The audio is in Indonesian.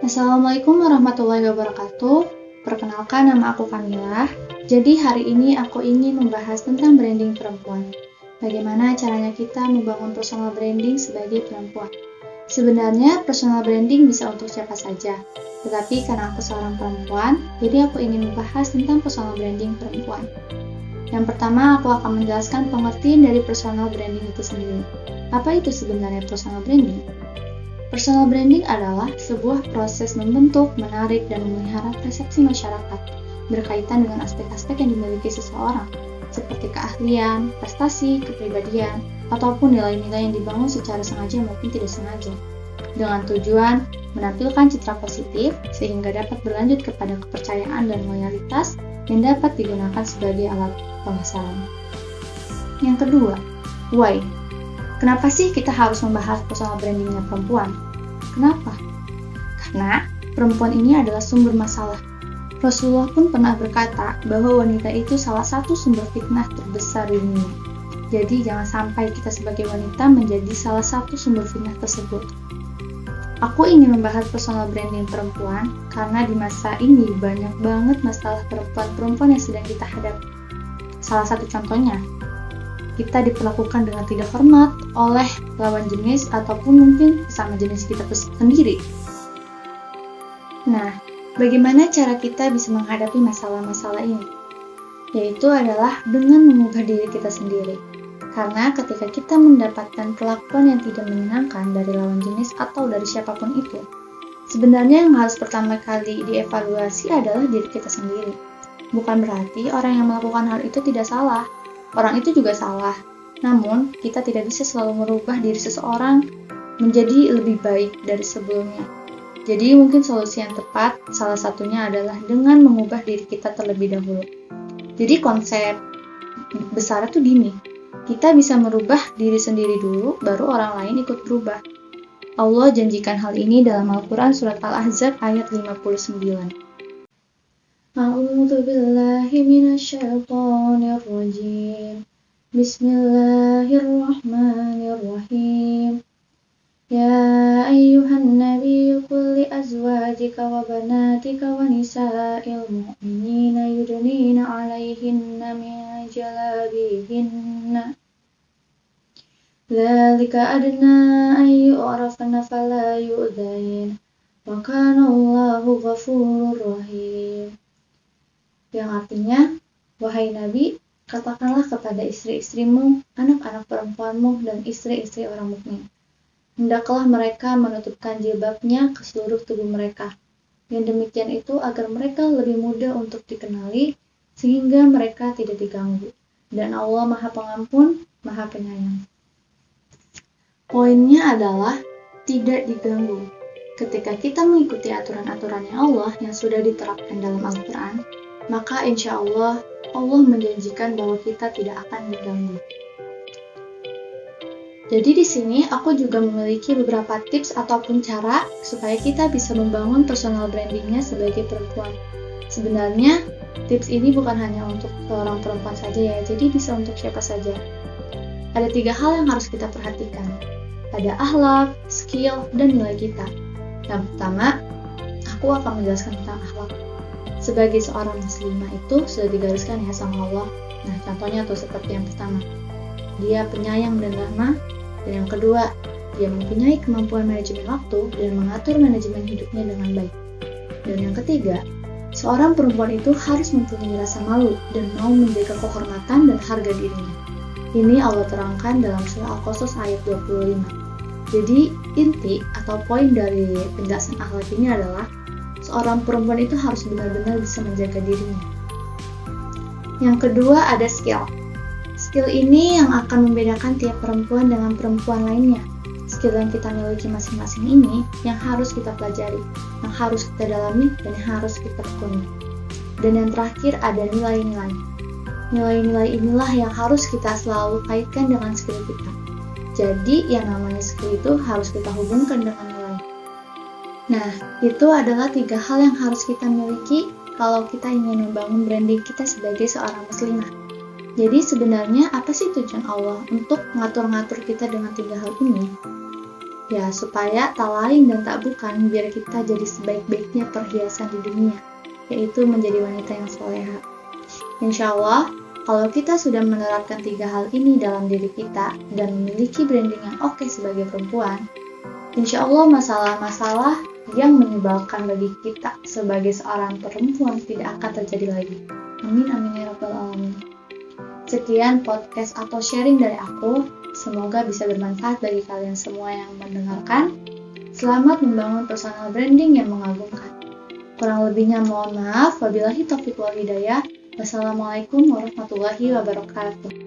Assalamualaikum warahmatullahi wabarakatuh. Perkenalkan, nama aku Kamila. Jadi hari ini aku ingin membahas tentang branding perempuan. Bagaimana caranya kita membangun personal branding sebagai perempuan. Sebenarnya personal branding bisa untuk siapa saja. Tetapi karena aku seorang perempuan, jadi aku ingin membahas tentang personal branding perempuan. Yang pertama, aku akan menjelaskan pengertian dari personal branding itu sendiri. Apa itu sebenarnya personal branding? Personal branding adalah sebuah proses membentuk, menarik, dan memelihara persepsi masyarakat berkaitan dengan aspek-aspek yang dimiliki seseorang, seperti keahlian, prestasi, kepribadian, ataupun nilai-nilai yang dibangun secara sengaja maupun tidak sengaja, dengan tujuan menampilkan citra positif sehingga dapat berlanjut kepada kepercayaan dan loyalitas yang dapat digunakan sebagai alat pemasaran. Yang kedua, why? Kenapa sih kita harus membahas personal brandingnya perempuan? Kenapa? Karena perempuan ini adalah sumber masalah. Rasulullah pun pernah berkata bahwa wanita itu salah satu sumber fitnah terbesar di dunia. Jadi jangan sampai kita sebagai wanita menjadi salah satu sumber fitnah tersebut. Aku ingin membahas personal branding perempuan karena di masa ini banyak banget masalah perempuan-perempuan yang sedang kita hadapi. Salah satu contohnya, kita diperlakukan dengan tidak hormat oleh lawan jenis ataupun mungkin sesama jenis kita sendiri. Nah, bagaimana cara kita bisa menghadapi masalah-masalah ini? Yaitu adalah dengan mengubah diri kita sendiri. Karena ketika kita mendapatkan perlakuan yang tidak menyenangkan dari lawan jenis atau dari siapapun itu, sebenarnya yang harus pertama kali dievaluasi adalah diri kita sendiri. Bukan berarti orang yang melakukan hal itu tidak salah. Orang itu juga salah, namun kita tidak bisa selalu merubah diri seseorang menjadi lebih baik dari sebelumnya. Jadi mungkin solusi yang tepat salah satunya adalah dengan mengubah diri kita terlebih dahulu. Jadi konsep besarnya tuh gini, kita bisa merubah diri sendiri dulu, baru orang lain ikut berubah. Allah janjikan hal ini dalam Al-Quran surat Al-Ahzab ayat 59. A'udzu billahi minasyaitonir rajim. Bismillahirrahmanirrahim. Ya ayyuhan nabiyyu qul li azwajika wa banatika wa nisa'il mu'minina yudnina 'alaihinna min jalabibihinna. Dzalika adna an yu'rafna fala yu'dzain. Wa kana Allahu ghafurur rahim. Yang artinya, wahai Nabi, katakanlah kepada istri-istrimu, anak-anak perempuanmu, dan istri-istri orang mukmin. Hendaklah mereka menutupkan jilbabnya ke seluruh tubuh mereka. Yang demikian itu agar mereka lebih mudah untuk dikenali, sehingga mereka tidak diganggu. Dan Allah Maha Pengampun, Maha Penyayang. Poinnya adalah tidak diganggu. Ketika kita mengikuti aturan-aturannya Allah yang sudah diterapkan dalam Al-Quran, maka insya Allah menjanjikan bahwa kita tidak akan diganggu. Jadi di sini aku juga memiliki beberapa tips ataupun cara supaya kita bisa membangun personal brandingnya sebagai perempuan. Sebenarnya tips ini bukan hanya untuk seorang perempuan saja ya, jadi bisa untuk siapa saja. Ada 3 hal yang harus kita perhatikan. Ada akhlak, skill, dan nilai kita. Yang pertama, aku akan menjelaskan tentang akhlak. Sebagai seorang muslimah itu sudah digariskan ya sama Allah. Nah, contohnya tuh seperti yang pertama, dia penyayang dan ramah. Dan yang kedua, dia mempunyai kemampuan manajemen waktu dan mengatur manajemen hidupnya dengan baik. Dan yang ketiga, seorang perempuan itu harus mempunyai rasa malu dan mau menjaga kehormatan dan harga dirinya. Ini Allah terangkan dalam surah Al-Qasas ayat 25. Jadi, inti atau poin dari penjelasan akhlak ini adalah seorang perempuan itu harus benar-benar bisa menjaga dirinya. Yang kedua ada skill. Skill ini yang akan membedakan tiap perempuan dengan perempuan lainnya. Skill yang kita miliki masing-masing ini yang harus kita pelajari, yang harus kita dalami, dan yang harus kita tekuni. Dan yang terakhir ada nilai-nilai. Nilai-nilai inilah yang harus kita selalu kaitkan dengan skill kita. Jadi yang namanya skill itu harus kita hubungkan dengan nilai. Nah, itu adalah 3 hal yang harus kita miliki kalau kita ingin membangun branding kita sebagai seorang muslimah. Jadi sebenarnya apa sih tujuan Allah untuk ngatur-ngatur kita dengan 3 hal ini? Ya, supaya tak lain dan tak bukan biar kita jadi sebaik-baiknya perhiasan di dunia, yaitu menjadi wanita yang soleha. Insya Allah, kalau kita sudah menerapkan 3 hal ini dalam diri kita dan memiliki branding yang oke sebagai perempuan, insya Allah masalah-masalah yang menyebalkan bagi kita sebagai seorang perempuan tidak akan terjadi lagi. Amin amin ya rabbal alamin. Sekian podcast atau sharing dari aku. Semoga bisa bermanfaat bagi kalian semua yang mendengarkan. Selamat membangun personal branding yang mengagumkan. Kurang lebihnya mohon maaf. Wabillahi taufiq wal hidayah. Wassalamualaikum warahmatullahi wabarakatuh.